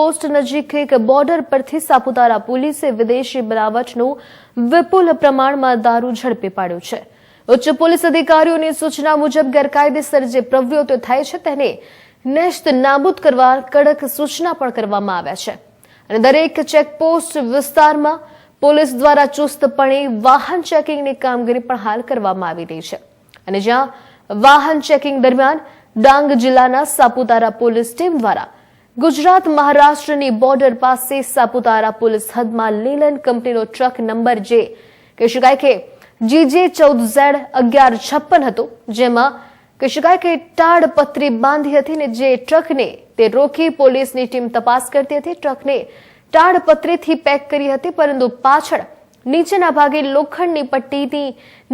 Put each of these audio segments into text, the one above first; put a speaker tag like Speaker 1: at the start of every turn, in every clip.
Speaker 1: Checkpost નજીક એક border પરથી સાપુતારા પોલીસે વિદેશી બનાવટનું વિપુલ પ્રમાણમાં દારૂ ઝડપી પાડ્યો છે। ઉચ્ચ પોલીસ અધિકારીઓની સૂચના મુજબ ગેરકાયદેસર જે પ્રવૃત્તિઓ થાય છે તેને નેસ્ત નાબૂદ કરવા કડક સૂચના પણ કરવામાં આવ્યા છે અને દરેક ચેકપોસ્ટ વિસ્તારમાં પોલીસ દ્વારા ચુસ્તપણે વાહન ચેકિંગની કામગીરી પણ હાલ કરવામાં આવી રહી છે અને જ્યાં વાહન ચેકિંગ દરમિયાન ડાંગ જિલ્લાના સાપુતારા પોલીસ ટીમ દ્વારા ગુજરાત મહારાષ્ટ્રની બોર્ડર પાસે સાપુતારા પોલીસ હદમાં લીલન કંપનીનો ટ્રક નંબર જે કહી શકાય કે GJ14Z1156 હતો, જેમાં કહી શકાય કે તાડપત્રી બાંધી હતી ને જે ટ્રકને તે રોકી પોલીસની ટીમ તપાસ કરતી હતી। ટ્રકને તાડપત્રીથી પેક કરી હતી, પરંતુ પાછળ નીચેના ભાગે લોખંડની પટ્ટીની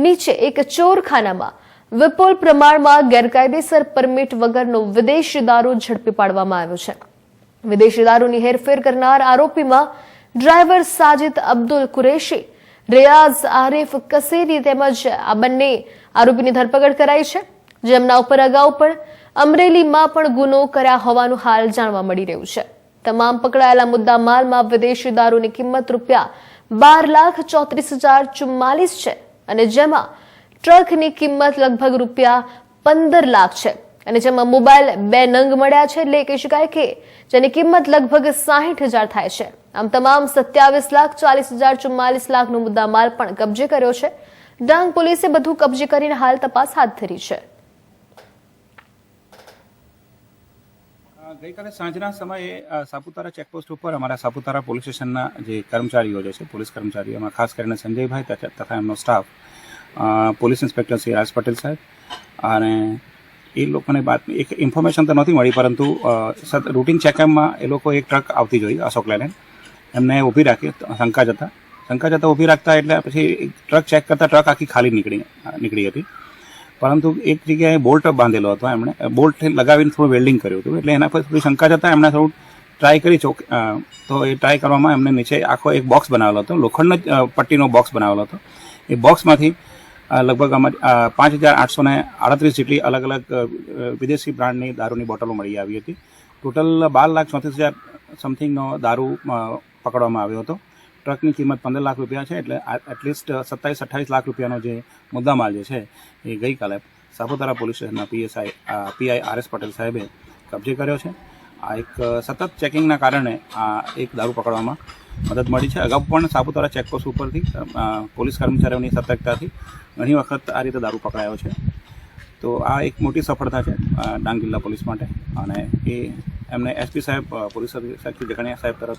Speaker 1: નીચે એક ચોરખાનામાં વિપુલ પ્રમાણમાં ગેરકાયદેસર પરમિટ વગરનો વિદેશી દારૂ ઝડપી પાડવામાં આવ્યો છે। વિદેશી દારૂની હેરફેર કરનાર આરોપીમાં ડ્રાઈવર સાજિદ અબ્દુલ કુરેશી, રિયાઝ આરિફ કસેરી તેમજ આ બંને આરોપીની ધરપકડ કરાઈ છે, જેમના ઉપર અગાઉ પણ અમરેલીમાં પણ ગુનો કર્યા હોવાનું હાલ જાણવા મળી રહ્યું છે। તમામ પકડાયેલા મુદ્દા માલમાં વિદેશી દારૂની કિંમત ₹12,34,044 છે અને જેમાં ટ્રકની કિંમત લગભગ ₹15 લાખ છે અને જેમાં મોબાઈલ 2 નંગ મળ્યા છે, એટલે કહી શકાય કે જેની કિંમત લગભગ 60,000 થાય છે। આમ તમામ ₹27,40,044 નો મુદ્દા માલ પણ કબજે કર્યો છે। ડાંગ પોલીસે બધું કબજે કરીને હાલ તપાસ હાથ ધરી છે।
Speaker 2: ગઈકાલે સાંજના સમયે સાપુતારા ચેકપોસ્ટ ઉપર અમારા સાપુતારા પોલીસ સ્ટેશનના જે કર્મચારીઓ જે છે, પોલીસ કર્મચારીઓ, એમાં ખાસ કરીને સંજયભાઈ તથા એમનો સ્ટાફ, પોલીસ ઇન્સ્પેક્ટર શ્રી રાજ પટેલ સાહેબ, અને એ લોકોને એક ઇન્ફોર્મેશન તો નહોતી મળી, પરંતુ રૂટીન ચેકઅપમાં એ લોકો એક ટ્રક આવતી જોઈ અશોક લેલેન્ડ, એમને ઊભી રાખી શંકા જતા ઊભી રાખતા એટલે પછી ટ્રક ચેક કરતા ટ્રક આખી ખાલી નીકળી હતી, પરંતુ એક જગ્યાએ બોલ્ટ બાંધેલો હતો, એમણે બોલ્ટ લગાવીને થોડું વેલ્ડિંગ કર્યું હતું, એટલે એના પર થોડી શંકા જતા એમણે થોડું ટ્રાય કરી તો એ ટ્રાય કરવામાં એમને નીચે આખો એક બોક્સ બનાવેલો હતો, લોખંડનો પટ્ટીનો બોક્સ બનાવેલો હતો। એ બોક્સમાંથી લગભગ 5,838 જેટલી અલગ અલગ વિદેશી બ્રાન્ડની દારૂની બોટલો મળી આવી હતી। ટોટલ 12,34,000 સમથિંગનો દારૂ પકડવામાં આવ્યો હતો। ટ્રકની કિંમત 15 લાખ રૂપિયા છે, એટલે એટલીસ્ટ 27-28 લાખ રૂપિયાનો જે મુદ્દામાલ જે છે એ ગઈકાલે સાપુતારા પોલીસ સ્ટેશનના PI RS પટેલ સાહેબે કબજે કર્યો છે। આ એક સતત ચેકિંગના કારણે આ એક દારૂ પકડવામાં મદદ મળી છે। અગાઉ પણ સાપુતારા ચેકપોસ્ટ ઉપરથી પોલીસ કર્મચારીઓની સતર્કતાથી ઘણી વખત આ રીતે દારૂ પકડાયો છે, તો આ એક મોટી સફળતા છે ડાંગ જિલ્લા પોલીસ માટે, અને એ એમને SP સાહેબ, પોલીસ અધિક્ષક જગણિયા સાહેબ તરફ